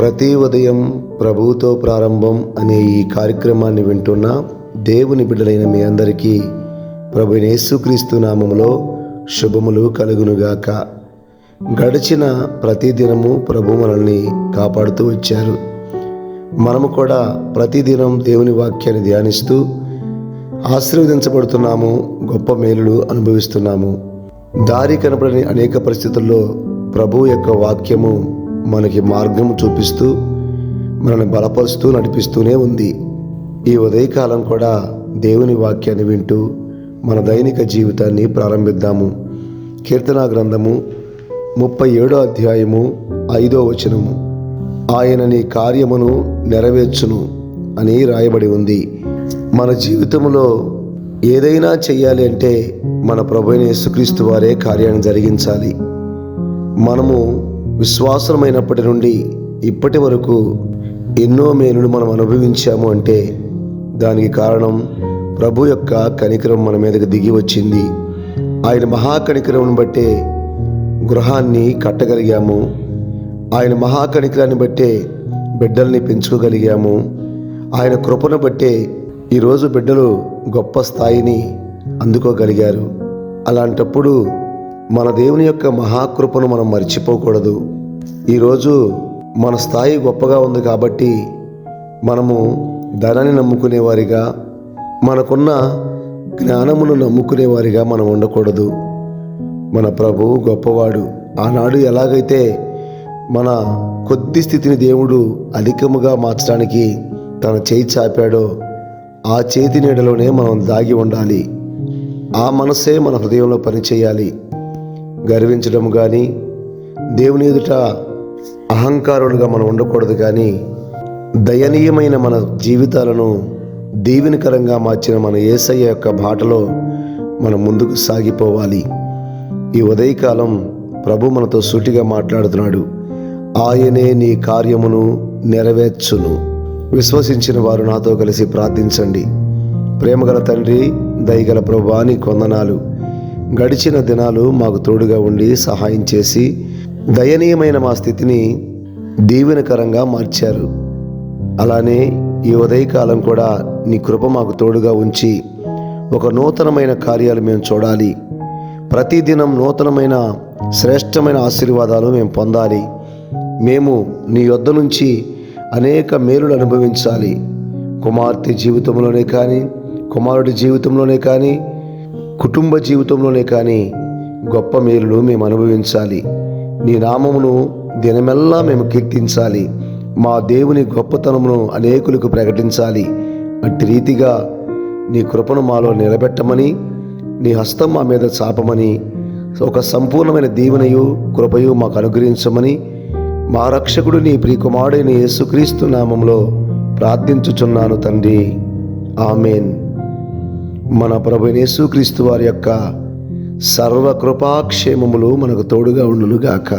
ప్రతి ఉదయం ప్రభువుతో ప్రారంభం అనే ఈ కార్యక్రమాన్ని వింటున్న దేవుని బిడ్డలైన మీ అందరికీ ప్రభు యేసుక్రీస్తు నామములో శుభములు కలుగునుగాక. గడిచిన ప్రతి దినము ప్రభు మనల్ని కాపాడుతూ వచ్చారు. మనము కూడా ప్రతిదినం దేవుని వాక్యాన్ని ధ్యానిస్తూ ఆశీర్వదించబడుతున్నాము, గొప్ప మేలులు అనుభవిస్తున్నాము. దారి కనపడని అనేక పరిస్థితుల్లో ప్రభు యొక్క వాక్యము మనకి మార్గం చూపిస్తూ మనల్ని బలపరుస్తూ నడిపిస్తూనే ఉంది. ఈ ఉదయకాలం కూడా దేవుని వాక్యాన్ని వింటూ మన దైనిక జీవితాన్ని ప్రారంభిద్దాము. కీర్తనా గ్రంథము 37వ అధ్యాయము 5వ వచనము, ఆయన నీ కార్యమును నెరవేర్చును అని రాయబడి ఉంది. మన జీవితంలో ఏదైనా చెయ్యాలి అంటే మన ప్రభువైన యేసుక్రీస్తు వారే కార్యాన్ని జరిగించాలి. మనము విశ్వాసమైనప్పటి నుండి ఇప్పటి వరకు ఎన్నో మేలులు మనం అనుభవించాము అంటే దానికి కారణం ప్రభు యొక్క కనికరం మన మీదకి దిగి వచ్చింది. ఆయన మహాకనికరం బట్టే గృహాన్ని కట్టగలిగాము. ఆయన మహాకనికరాన్ని బట్టే బిడ్డల్ని పెంచుకోగలిగాము. ఆయన కృపను బట్టే ఈరోజు బిడ్డలు గొప్ప స్థాయిని అందుకోగలిగారు. అలాంటప్పుడు మన దేవుని యొక్క మహాకృపను మనం మర్చిపోకూడదు. ఈరోజు మన స్థాయి గొప్పగా ఉంది కాబట్టి మనము ధనాన్ని నమ్ముకునేవారిగా, మనకున్న జ్ఞానమును నమ్ముకునేవారిగా మనం ఉండకూడదు. మన ప్రభువు గొప్పవాడు. ఆనాడు ఎలాగైతే మన కొద్ది స్థితిని దేవుడు అధికముగా మార్చడానికి తన చేయి చాపాడో ఆ చేతి నీడలోనే మనం దాగి ఉండాలి. ఆ మనసే మన హృదయంలో పనిచేయాలి. గర్వించడం కానీ, దేవుని ఎదుట అహంకారులుగా మనం ఉండకూడదు. కానీ దయనీయమైన మన జీవితాలను దీవెనకరంగా మార్చిన మన యేసయ్య యొక్క బాటలో మనం ముందుకు సాగిపోవాలి. ఈ ఉదయకాలం ప్రభు మనతో సూటిగా మాట్లాడుతున్నాడు. ఆయనే నీ కార్యమును నెరవేర్చును. విశ్వసించిన వారు నాతో కలిసి ప్రార్థించండి. ప్రేమగల తండ్రి, దయగల ప్రభువా, నీకు వందనాలు. గడిచిన దినాలు మాకు తోడుగా ఉండి సహాయం చేసి దయనీయమైన మా స్థితిని దీవెనకరంగా మార్చారు. అలానే ఈ ఉదయకాలం కూడా నీ కృప మాకు తోడుగా ఉంచి ఒక నూతనమైన కార్యాలు మేము చూడాలి. ప్రతిదినం నూతనమైన శ్రేష్టమైన ఆశీర్వాదాలు మేము పొందాలి. మేము నీ యొద్ద నుంచి అనేక మేలులు అనుభవించాలి. కుమార్తె జీవితంలోనే కానీ, కుమారుడి జీవితంలోనే కానీ, కుటుంబ జీవితంలోనే కానీ గొప్ప మేలులు మేము అనుభవించాలి. నీ నామమును దినమెల్లా మేము కీర్తించాలి. మా దేవుని గొప్పతనమును అనేకులకు ప్రకటించాలి. అట్టి రీతిగా నీ కృపను మాలో నిలబెట్టమని, నీ హస్తం మా మీద చాపమని, ఒక సంపూర్ణమైన దీవెనయు కృపయు మాకు అనుగ్రహించమని మా రక్షకుడు నీ ప్రియకుమారుడైన యేసుక్రీస్తు నామములో ప్రార్థించుచున్నాను తండ్రి. ఆమెన్. మన ప్రభు యేసుక్రీస్తు వారి యొక్క సర్వకృపాక్షేమములు మనకు తోడుగా ఉండునుగాక.